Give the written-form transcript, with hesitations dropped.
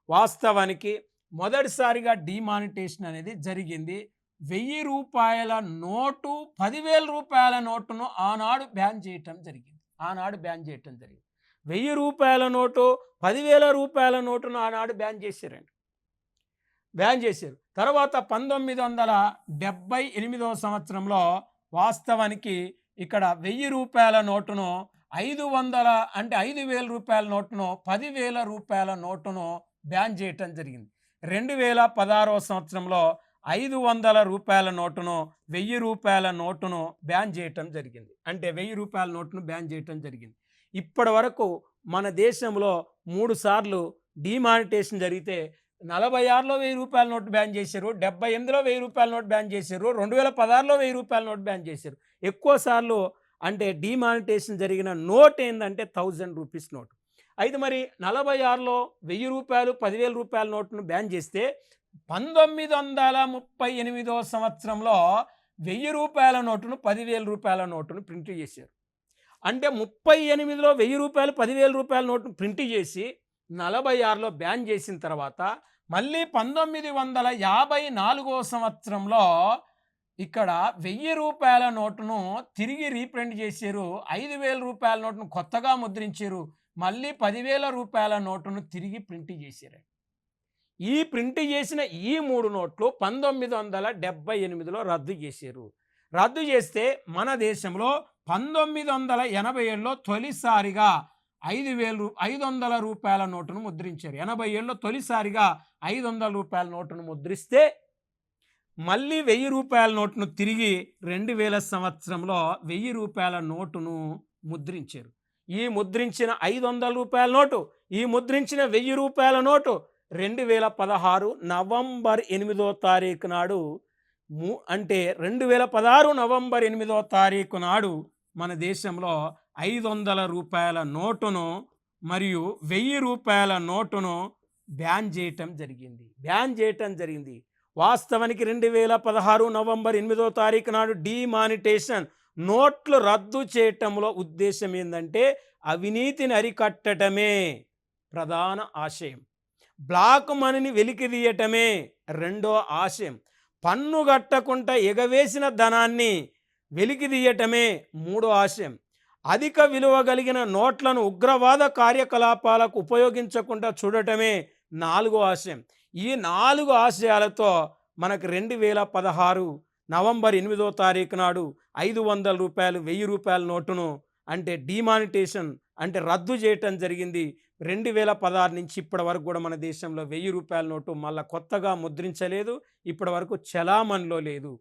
వాస్తవానికి మొదటిసారిగా డిమానిటేషన్ అనేది జరిగింది. 1000 రూపాయల నోటు, 10,000 రూపాయల నోటును ఆనాడు బ్యాన్ చేయటం జరిగింది. 1000 రూపాయల నోటు, 10,000 రూపాయల నోటును ఆనాడు బ్యాన్ చేశారండి. తర్వాత 1978వ సంవత్సరంలో వాస్తవానికి ఇక్కడ 1000 రూపాయల నోటును 500 అంటే 5,000 రూపాయల నోటును, 10,000 రూపాయల నోటును బ్యాన్ చేయటం జరిగింది. 2016వ సంవత్సరంలో 500 రూపాయల నోటును, 1000 రూపాయల నోటును బ్యాన్ చేయటం జరిగింది. అంటే 1000 రూపాయల నోటును బ్యాన్ చేయటం జరిగింది. ఇప్పటి వరకు మన దేశంలో 3 సార్లు డిమానిటేషన్ జరిగితే 46లో 1000 రూపాయల నోటు బ్యాన్ చేశారు, 78లో 1000 రూపాయల నోటు బ్యాన్ చేశారు, 2016లో 1000 రూపాయల నోటు బ్యాన్ చేశారు. ఎక్కువ సార్లు అంటే డిమానిటేషన్ జరిగిన నోట్ ఏంటంటే 1000 రూపీస్ నోటు. అయితే మరి 46లో 1000 రూపాయలు, 10,000 రూపాయల నోటును బ్యాన్ చేస్తే 1938వ సంవత్సరంలో 1000 రూపాయల నోటును, 10,000 రూపాయల నోటును ప్రింట్ చేశారు. అంటే 38లో 1000 రూపాయలు, 10,000 రూపాయల నోటును ప్రింట్ చేసి 46లో బ్యాన్ చేసిన తర్వాత మళ్ళీ 1954వ సంవత్సరంలో ఇక్కడ 1000 రూపాయల నోటును తిరిగి రీప్రింట్ చేశారు. 5,000 రూపాయల నోటును కొత్తగా ముద్రించారు. మళ్ళీ 10,000 రూపాయల నోటును తిరిగి ప్రింట్ చేశారు. ఈ ప్రింట్ చేసిన ఈ 3 నోట్లు 1978లో రద్దు చేశారు. రద్దు చేస్తే మన దేశంలో 1987లో తొలిసారిగా 500 రూపాయల నోటును ముద్రించారు. 87లో తొలిసారిగా 500 రూపాయల నోటును ముద్రిస్తే మళ్ళీ 1000 రూపాయల నోటును తిరిగి 2000 సంవత్సరంలో 1000 రూపాయల నోటును ముద్రించారు. ఈ ముద్రించిన 500 రూపాయల నోటు, ఈ ముద్రించిన 1000 రూపాయల నోటు 2016 నవంబర్ 8వ తారీఖు నాడు అంటే 2016 నవంబర్ 8వ తారీఖు నాడు మన దేశంలో 500 రూపాయల నోటును మరియు 1000 రూపాయల నోటును బ్యాన్ చేయటం జరిగింది. వాస్తవానికి 2016 నవంబర్ 8వ తారీఖు నాడు డిమానిటేషన్ నోట్లు రద్దు చేయటంలో ఉద్దేశం ఏంటంటే అవినీతిని అరికట్టడమే ప్రధాన ఆశయం. బ్లాక్ మనీని వెలికితీయటమే రెండో ఆశయం. పన్ను కట్టకుండా ఎగవేసిన ధనాన్ని వెలికితీయటమే మూడో ఆశయం. అధిక విలువ కలిగిన నోట్లను ఉగ్రవాద కార్యకలాపాలకు ఉపయోగించకుండా చూడటమే నాలుగో ఆశయం. ఈ 4 ఆశయాలతో మనకు 2016 నవంబర్ 8వ తారీఖు నాడు 500 రూపాయలు, 1000 రూపాయల నోటును అంటే డిమానిటేషన్ అంటే రద్దు చేయటం జరిగింది. 2016 నుంచి ఇప్పటి వరకు కూడా మన దేశంలో 1000 రూపాయల నోటు మళ్ళీ కొత్తగా ముద్రించలేదు, ఇప్పటి వరకు చలామణిలో లేదు.